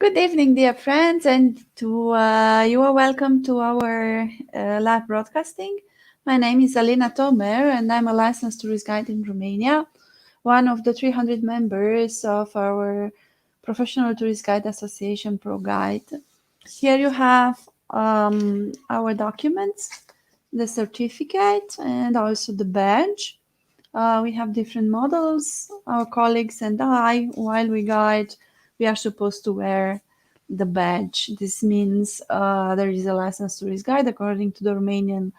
Good evening, dear friends, and you are welcome to our live broadcasting. My name is Alina Tomer, and I'm a licensed tourist guide in Romania, one of the 300 members of our Professional Tourist Guide Association ProGuide. Here you have our documents, the certificate, and also the badge. We have different models. Our colleagues and I, while we guide, we are supposed to wear the badge. This means there is a licensed tourist guide according to the Romanian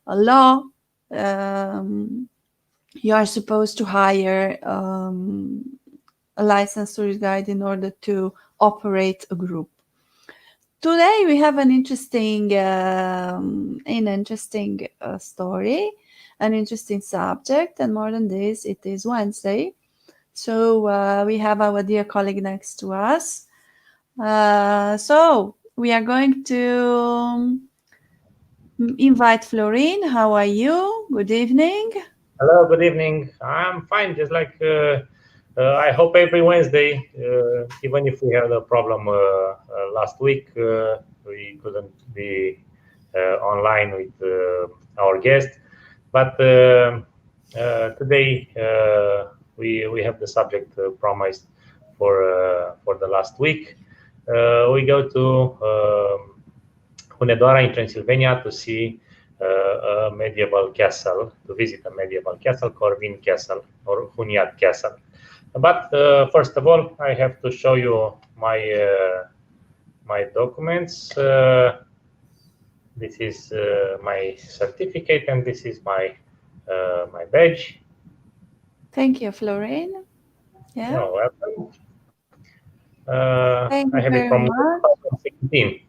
law. You are supposed to hire a licensed tourist guide in order to operate a group. Today we have an interesting story, an interesting subject, and more than this, it is Wednesday. So we have our dear colleague next to us. So we are going to invite Florin. How are you? Good evening. Hello, good evening. I'm fine, just like I hope every Wednesday, even if we had a problem last week, we couldn't be online with our guest. But today we have the subject promised for the last week. We go to Hunedoara in Transilvania to see a medieval castle, to visit a medieval castle, Corvin Castle or Hunedoara Castle. But first of all, I have to show you my documents. This is my certificate, and this is my badge. Thank you, Florin. Yeah. No, welcome. Thank I have you it from very 2016.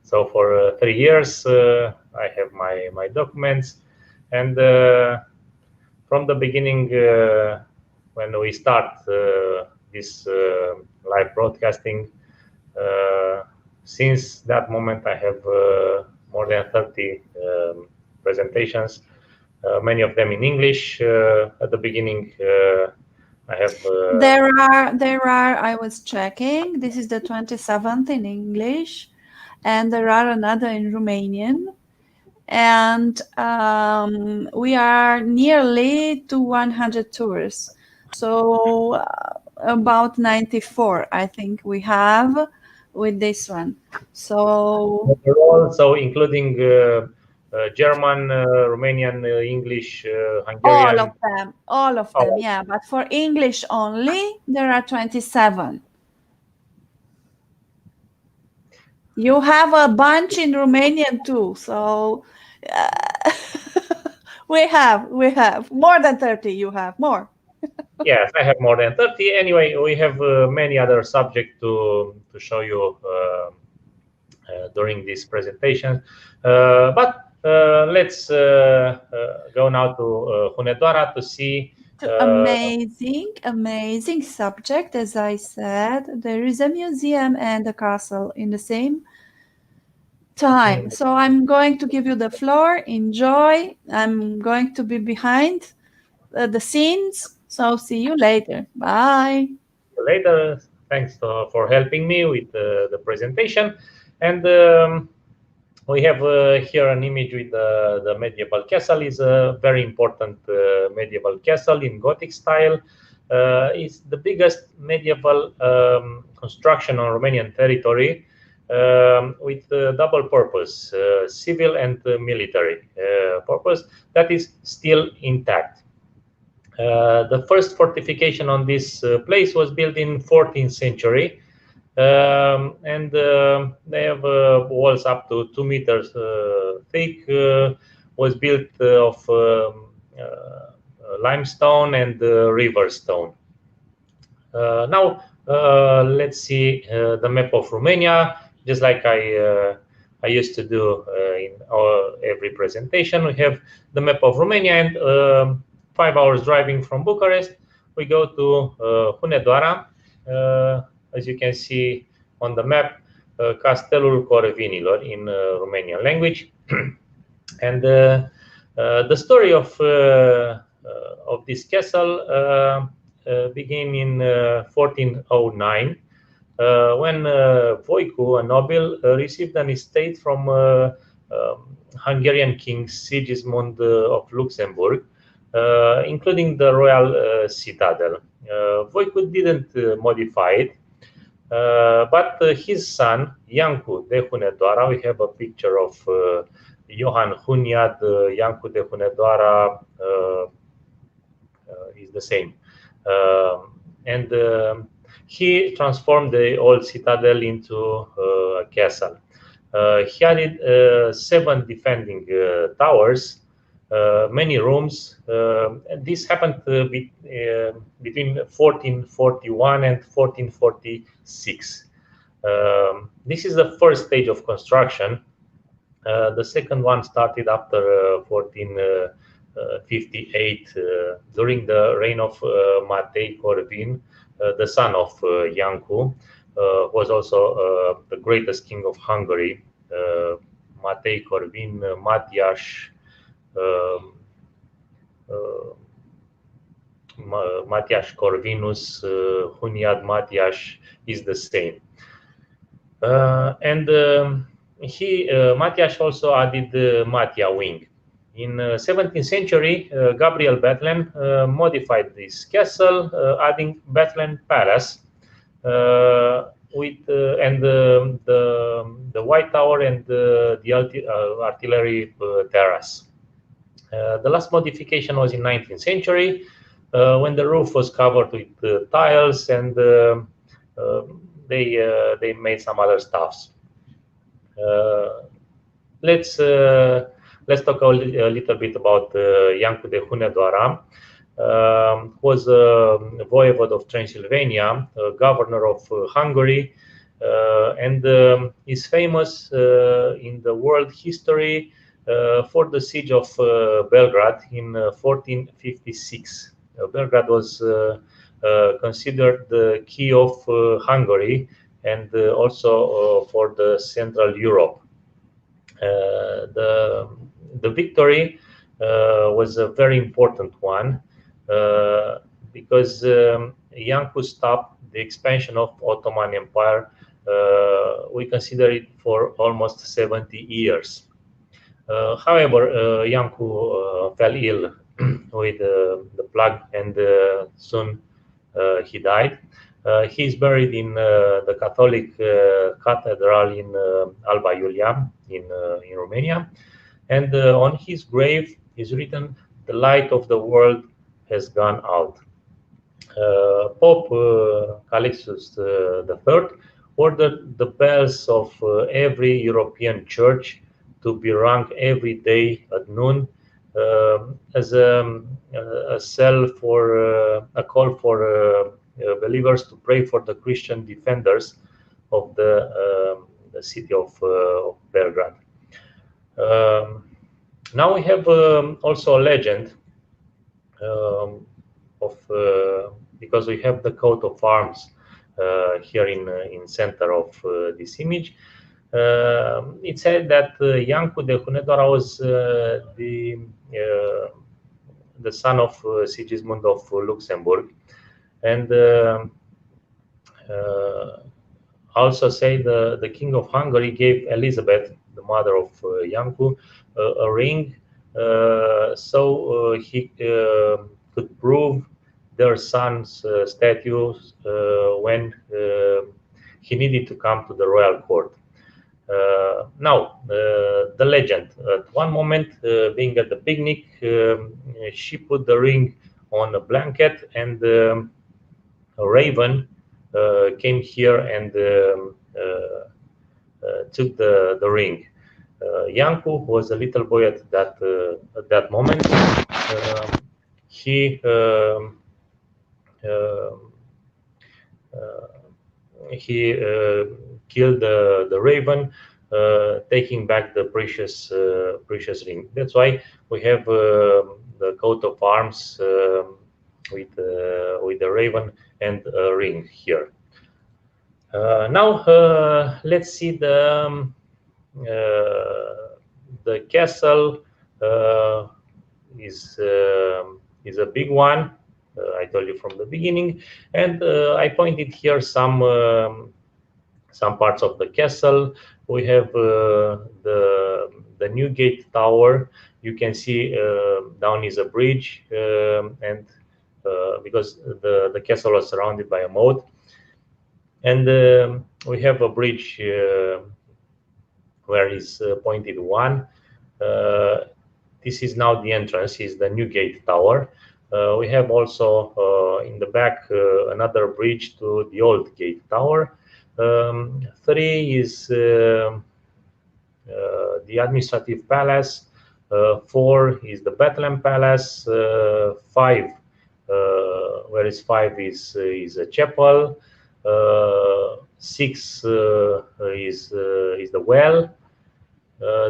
So for 3 years, I have my documents, and from the beginning, when we start this live broadcasting, since that moment, I have more than 30 presentations, many of them in English. At the beginning, I have. There are. I was checking. This is the 27th in English, and there are another in Romanian, and we are nearly to 100 tours. So about 94, I think we have with this one. So overall, so including German, Romanian, English, Hungarian. all of them, yeah. But for English only, there are 27. You have a bunch in Romanian too, so we have more than 30. You have more. Yes, I have more than 30. Anyway, we have many other subjects to show you during this presentation. But let's go now to Hunedoara to see. Amazing subject. As I said, there is a museum and a castle in the same time. So I'm going to give you the floor. Enjoy. I'm going to be behind the scenes. So see you later. Bye. Later. Thanks for helping me with the presentation. And we have here an image with the medieval castle. Is a very important medieval castle in Gothic style. It's the biggest medieval construction on Romanian territory with double purpose, civil and military purpose, that is still intact. The first fortification on this place was built in 14th century. And they have walls up to 2 meters thick. Was built of limestone and river stone. Now let's see the map of Romania. Just like I used to do in every presentation, we have the map of Romania, and 5 hours driving from Bucharest, we go to Hunedoara. As you can see on the map, Castelul Corvinilor in Romanian language. And the story of this castle began in 1409 when Voicu, a noble, received an estate from Hungarian King Sigismund of Luxembourg, including the royal citadel. Voicu didn't modify it, but his son, Iancu de Hunedoara, we have a picture of Johann Hunyad, Iancu de Hunedoara is the same. And he transformed the old citadel into a castle. He added 7 defending towers, many rooms. This happened between 1441 and 1446. This is the first stage of construction. The second one started after 1458 during the reign of Matei Corvin, the son of Iancu, was also the greatest king of Hungary. Matei Corvin, Matias, Matias Corvinus, Hunyad Matias is the same. And Matias also added the Matia wing. In 17th century, Gabriel Batland modified this castle, adding Batland Palace with and the White Tower and the artillery terrace. The last modification was in 19th century when the roof was covered with tiles, and they made some other stuffs. Let's talk a little bit about Iancu de Hunedoara. Was a voivode of Transilvania, governor of Hungary, and is famous in the world history for the siege of Belgrade in 1456. Belgrade was considered the key of Hungary and also for the Central Europe. The victory was a very important one because Iancu stopped the expansion of Ottoman Empire. We consider it for almost 70 years. However, Iancu fell ill with the plague, and soon he died. He is buried in the Catholic cathedral in Alba Iulia in Romania, and on his grave is written, "The light of the world has gone out." Pope Calixtus III ordered the bells of every European church to be rung every day at noon as a call for believers to pray for the Christian defenders of the city of Belgrade. Now we have also a legend because we have the coat of arms here in center of this image. It said that Iancu de Hunedoara was the son of Sigismund of Luxembourg, and also say the king of Hungary gave Elizabeth, the mother of Iancu, a ring so he could prove their son's status when he needed to come to the royal court. Now, the legend. At one moment, being at the picnic, she put the ring on a blanket, and a raven came here and took the ring. Iancu was a little boy at that moment. He killed the raven, taking back the precious ring. That's why we have the coat of arms with the raven and a ring here. Now let's see the castle is a big one. I told you from the beginning, and I pointed here some some parts of the castle. We have the new gate tower. You can see down is a bridge, and because the castle was surrounded by a moat, and we have a bridge where is pointed one. This is now the entrance, is the new gate tower. We have also in the back another bridge to the old gate tower. 3 is the administrative palace. 4 is the Batland Palace. 5, where is 5 is a chapel. 6 is the well.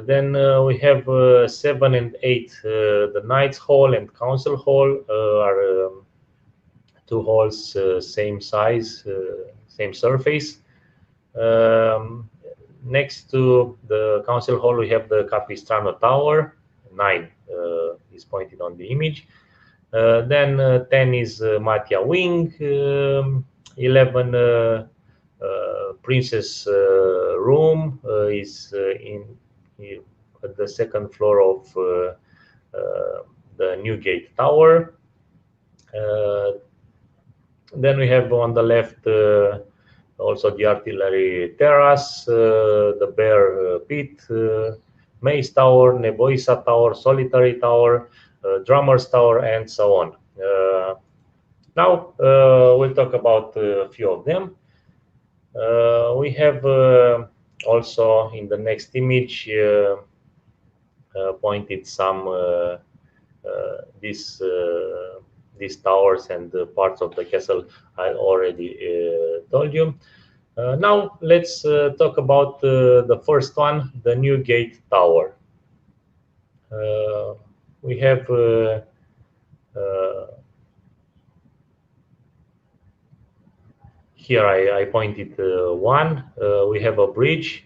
Then we have 7 and 8. The Knights Hall and Council Hall are 2 halls, same size, same surface. Next to the Council Hall, we have the Capistrano Tower. 9 is pointed on the image. Then 10 is Matia Wing. 11 Princess Room is at the second floor of the Newgate Tower. Then we have on the left also the artillery terrace, the bear pit, Mace Tower, Neboisa Tower, Solitary Tower, Drummer's Tower, and so on. Now we'll talk about a few of them. We have also in the next image pointed some these towers and parts of the castle I already told you. Now let's talk about the first one, the Newgate Tower. We have here I pointed one. We have a bridge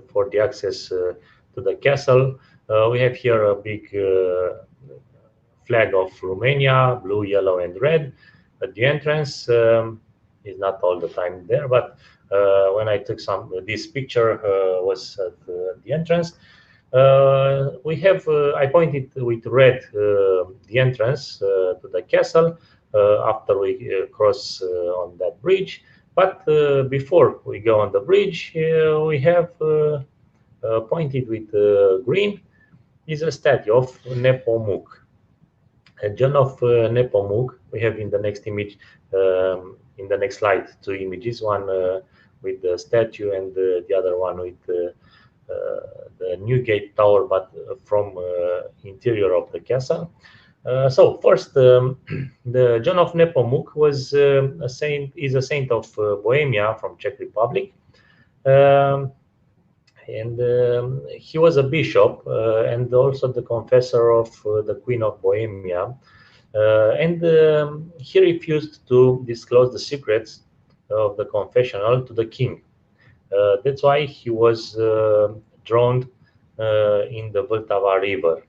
for the access to the castle. We have here a big flag of Romania, blue, yellow, and red at the entrance. Is not all the time there, but when I took this picture was at the entrance. We have I pointed with red the entrance to the castle after we cross on that bridge. But before we go on the bridge, we have pointed with green is a statue of Nepomuk. John of Nepomuk. We have in the next image, in the next slide, 2 images, one with the statue and the other one with the Newgate Tower, but from interior of the castle. So first, the John of Nepomuk was a saint. Is a saint of Bohemia from Czech Republic, and he was a bishop and also the confessor of the Queen of Bohemia. And he refused to disclose the secrets of the confessional to the king. That's why he was drowned in the Vltava River.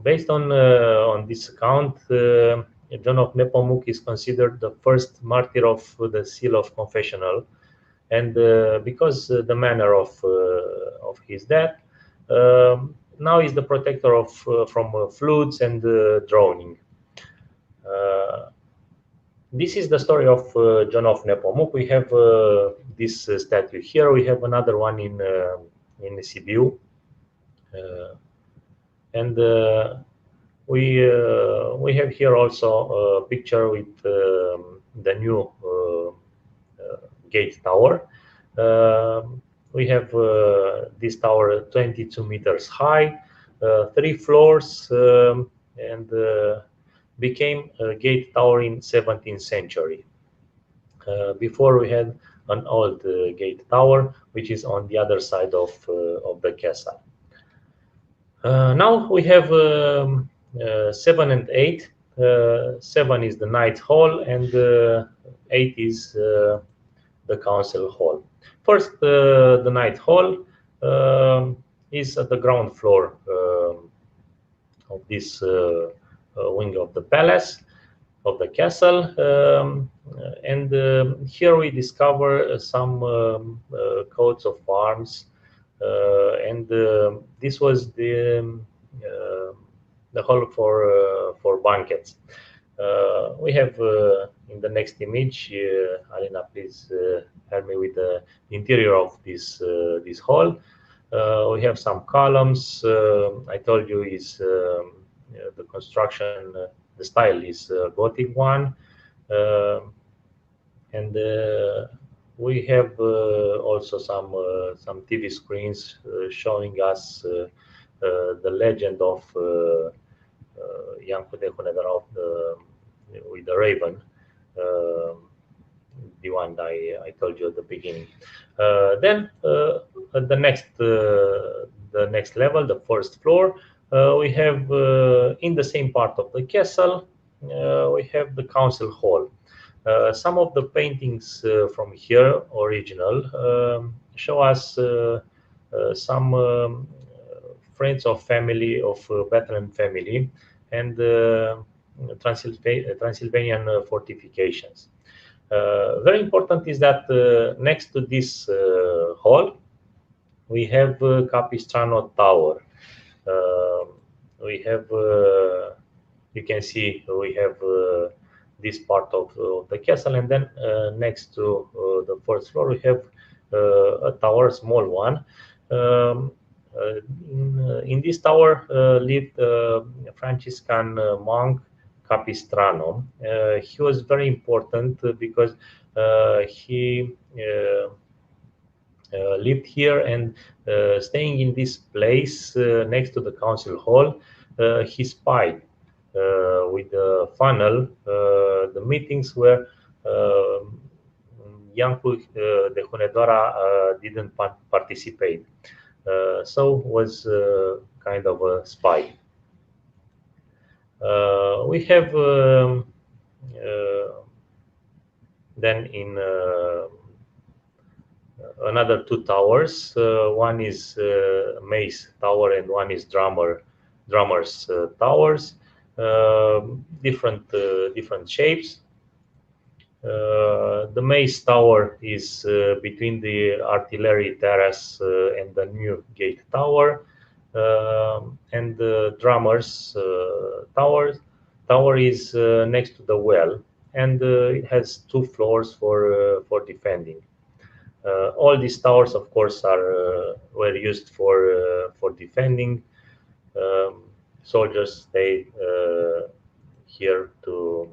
Based on this account, John of Nepomuk is considered the first martyr of the seal of confessional, and because the manner of his death, now is the protector of from floods and drowning. This is the story of John of Nepomuk. We have this statue here. We have another one in Sibiu, and we have here also a picture with the new gate tower. We have this tower 22 meters high, 3 floors, and became a gate tower in 17th century. Before we had an old gate tower, which is on the other side of the castle. Now we have 7 and 8. 7 is the Knight Hall, and 8 is the Council Hall. First, the Knight Hall is at the ground floor of this wing of the palace. the castle, and here we discover some coats of arms, and this was the hall for banquets. We have in the next image, Alina, please help me with the interior of this hall. We have some columns. I told you is the construction, the style is Gothic one, and we have also some TV screens showing us the legend of Iancu de Hunedoara with the raven, the one I told you at the beginning. Then at the next level, the first floor, we have in the same part of the castle, we have the council hall. Some of the paintings from here, original, show us some friends of family of Batland family and Transylvanian fortifications. Very important is that next to this hall, we have Capistrano Tower. We have, you can see, we have this part of the castle, and then next to the first floor, we have a tower, small one. In this tower lived a Franciscan monk, Capistrano. He was very important because he lived here, and staying in this place next to the council hall, he spied with the funnel the meetings where Iancu de Hunedoara didn't participate. So was kind of a spy. We have then in another two towers. One is Mace Tower and one is Drummers Towers. Different shapes. The Mace Tower is between the Artillery Terrace and the New Gate Tower, and the Drummers Tower is next to the well, and it has two floors for defending. All these towers, of course, were used for defending. Soldiers stayed here to,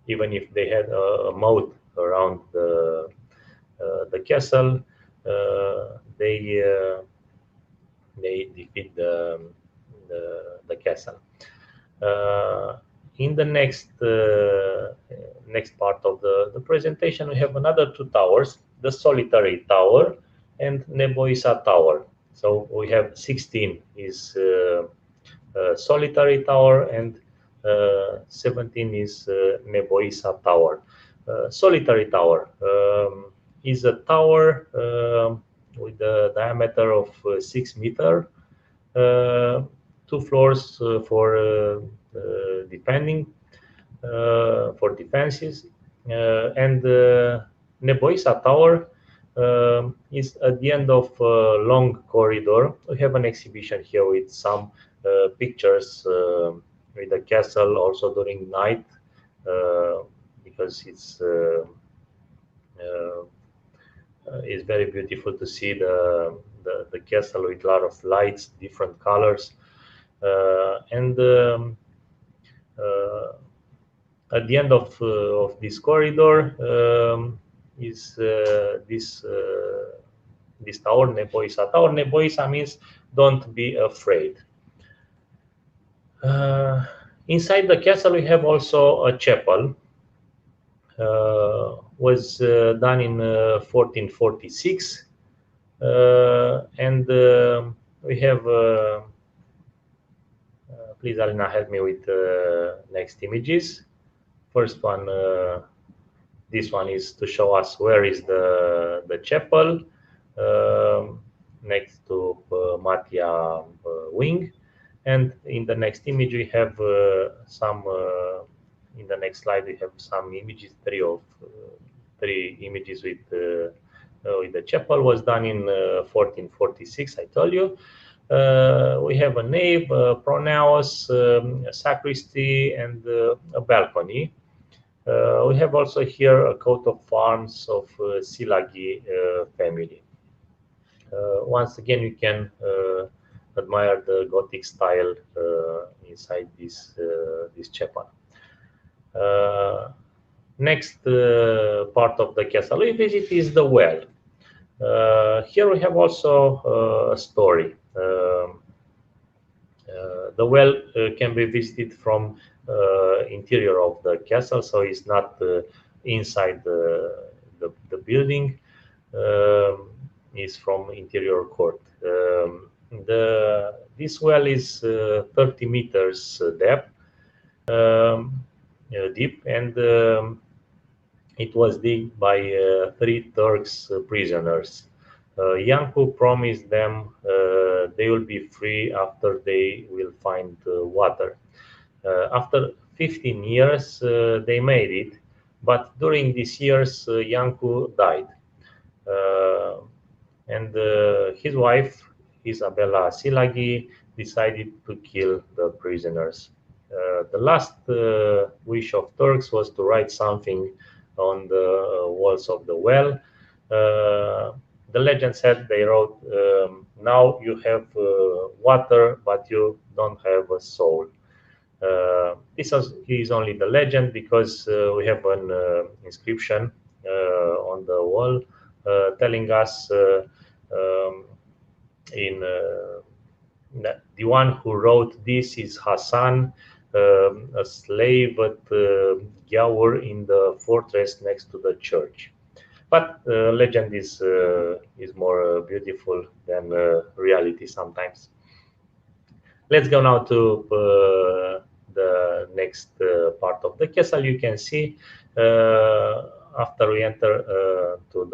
even if they had a moat around the castle, they defeat the castle. In the next part of the presentation, we have another two towers, the Solitary Tower and Neboisa Tower. So we have 16 is Solitary Tower, and 17 is Neboisa Tower. Solitary Tower is a tower with a diameter of 6 meters, two floors for defending, for defenses, and Neboisa Tower is at the end of a long corridor. We have an exhibition here with some pictures with the castle also during night, because it's very beautiful to see the castle with a lot of lights, different colors, and at the end of this corridor is this tower, Neboisa Tower. Neboisa means don't be afraid. Inside the castle, we have also a chapel. Was done in 1446, and we have. Please, Alina, help me with next images. First one, this one is to show us where is the chapel, next to Matia wing, and in the next image we have some in the next slide we have some images, three images with the chapel was done in 1446. I told you. We have a nave, a pronaos, a sacristy, and a balcony. We have also here a coat of arms of Silagi family. Once again, you can admire the Gothic style inside this chapel. Next part of the castle we visit is the well. Here we have also a story. The well can be visited from interior of the castle, so it's not inside the building. Is from interior court. This well is 30 meters depth, deep, and it was digged by 3 Turks prisoners. Iancu promised them they will be free after they will find water. After 15 years, they made it, but during these years, Iancu died. And his wife, Isabela Silagi, decided to kill the prisoners. The last wish of Turks was to write something on the walls of the well. The legend said they wrote, now you have water, but you don't have a soul. This is only the legend, because we have an inscription on the wall telling us that the one who wrote this is Hassan, a slave at Gheaur in the fortress next to the church. But legend is more beautiful than reality sometimes. Let's go now to the next part of the castle. You can see after we enter to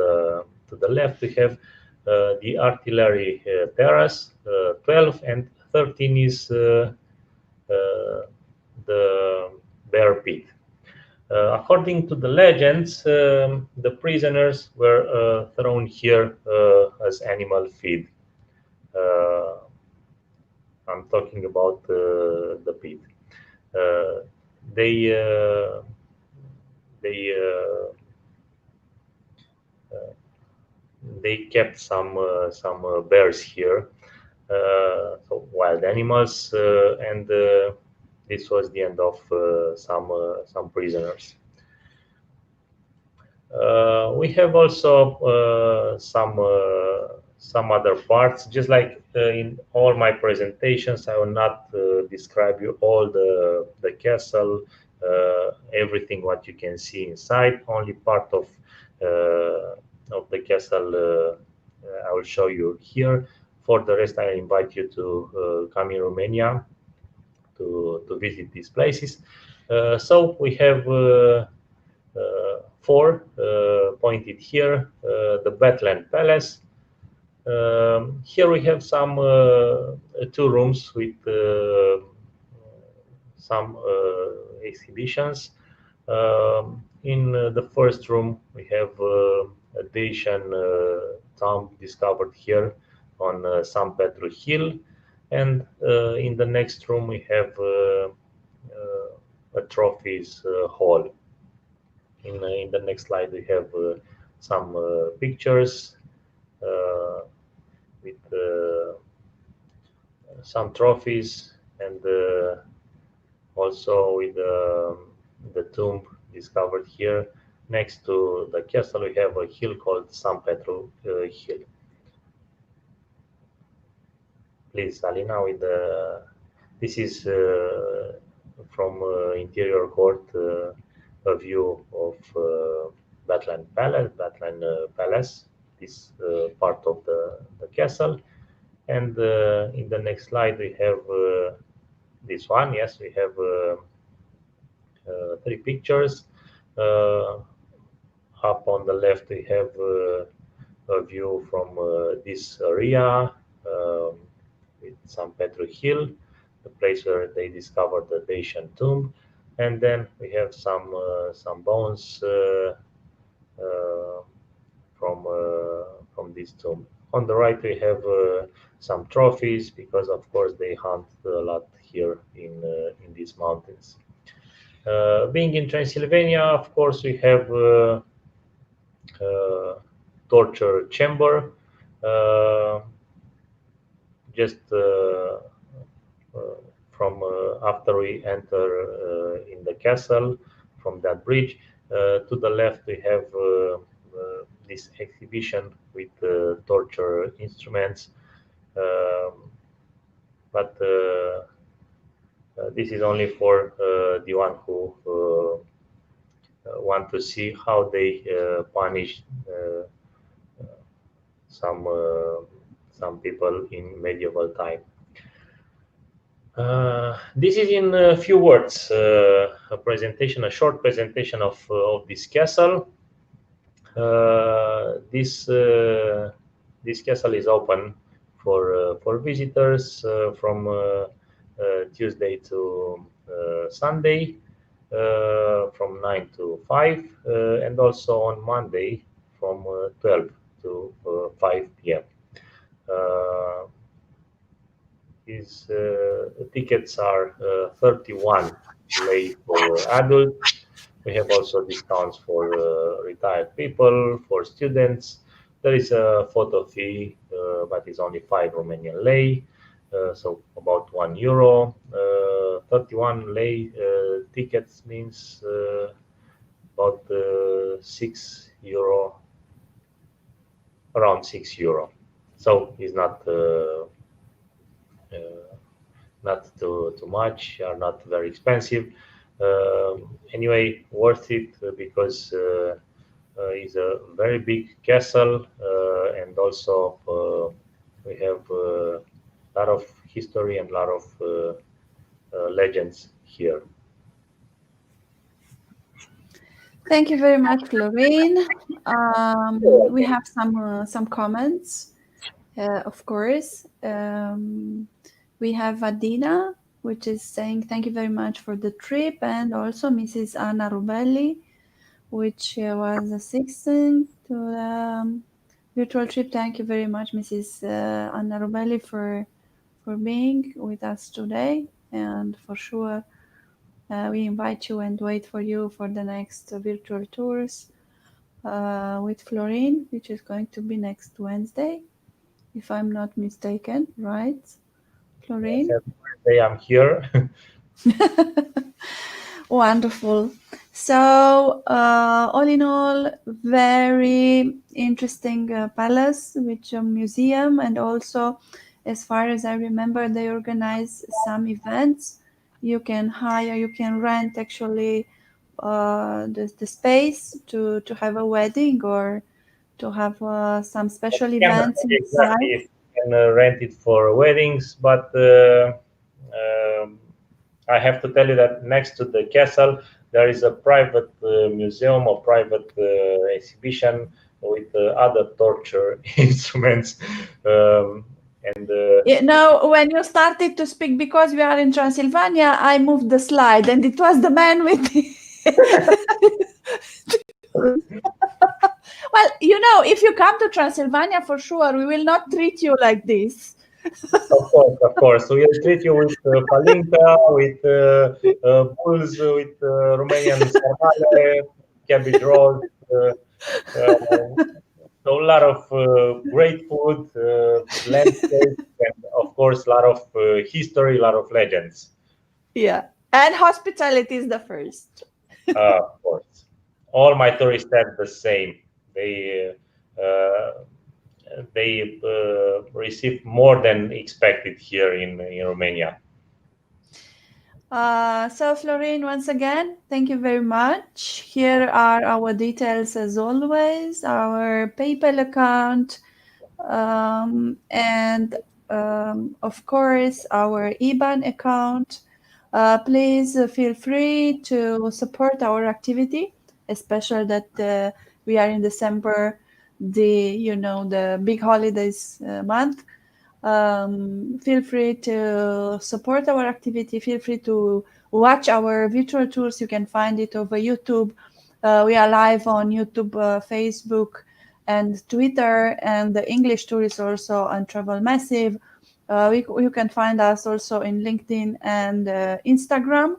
the left, we have the artillery terrace. 12 and 13 is the bear pit. According to the legends, the prisoners were thrown here as animal feed. I'm talking about the pit. They kept some bears here, so wild animals, and this was the end of some prisoners. We have also some other parts. Just like in all my presentations, I will not describe you all the castle, everything what you can see inside. Only part of the castle I will show you here. For the rest, I invite you to come in Romania to visit these places. So we have 4 pointed here. The Batland Palace. Here we have some 2 rooms with some exhibitions. In the first room, we have a Dacian tomb discovered here on San Petru Hill, and in the next room we have a trophies hall. In the next slide we have some pictures with some trophies, and also with the tomb discovered here. Next to the castle we have a hill called San Petru Hill. Please, Alina, with this is from interior court, a view of Batland Palace, this part of the castle. And in the next slide we have this one. Yes, we have 3 pictures. Up on the left we have a view from this area with San Petru Hill, the place where they discovered the Dacian tomb. and then we have some bones from this tomb. On the right, we have some trophies because, of course, they hunt a lot here in these mountains. Being in Transylvania, of course, we have torture chamber. Just from after we enter in the castle, from that bridge, to the left we have this exhibition with torture instruments, but this is only for the one who want to see how they punish some people in medieval time. This is in a few words a short presentation of this castle. This castle is open for visitors from Tuesday to Sunday, from 9 to 5, and also on Monday from 12 to 5 p.m. His tickets are 31 lei for adults. We have also discounts for retired people, for students. There is a photo fee, but it's only 5 Romanian lei, so about €1. 31 lei tickets means about €6, around €6. So it's not too much, are not very expensive. Anyway, worth it because it's a very big castle, and also we have a lot of history and a lot of legends here. Thank you very much, Florin. We have some comments, of course. We have Adina, which is saying thank you very much for the trip, and also Mrs. Anna Rubelli, which was assisting to the virtual trip. Thank you very much, Mrs. Anna Rubelli, for being with us today, and for sure we invite you and wait for you for the next virtual tours with Florin, which is going to be next Wednesday, if I'm not mistaken, right, Florin? Yes, Wednesday I'm here. Wonderful. So, all in all, very interesting palace with a museum, and also, as far as I remember, they organize some events. You can rent actually the space to have a wedding or to have some special events inside. Exactly, you can rent it for weddings, but I have to tell you that next to the castle there is a private museum or private exhibition with other torture instruments. When you started to speak, because we are in Transylvania, I moved the slide, and it was the man with the Well, if you come to Transylvania, for sure, we will not treat you like this. Of course. We will treat you with palinka, with bulls, with Romanian sarmale, cabbage rolls. So a lot of great food, landscape, and of course, a lot of history, a lot of legends. Yeah, and hospitality is the first. Of course. All my tourists said the same. They receive more than expected here in Romania. So, Florin, once again, thank you very much. Here are our details as always, our PayPal account, and of course, our IBAN account. Please feel free to support our activity, especially that we are in December, the big holidays month. Feel free to support our activity. Feel free to watch our virtual tours. You can find it over YouTube. We are live on YouTube, Facebook, and Twitter. And the English tour is also on Travel Massive. You can find us also in LinkedIn and Instagram.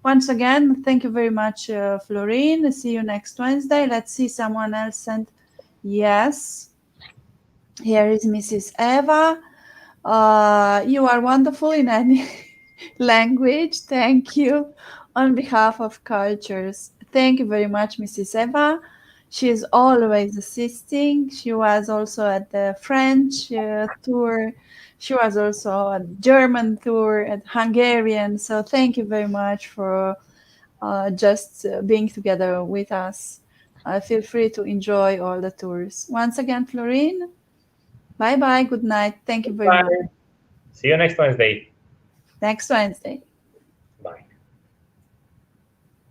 Once again, thank you very much, Florin. See you next Wednesday. Let's see, someone else sent yes. Here is Mrs. Eva. You are wonderful in any language. Thank you. On behalf of cultures, thank you very much, Mrs. Eva. She is always assisting. She was also at the French tour. She was also at German tour, at Hungarian. So thank you very much for just being together with us. Feel free to enjoy all the tours. Once again, Florin, bye bye. Good night. Thank you very much. Bye. See you next Wednesday. Next Wednesday.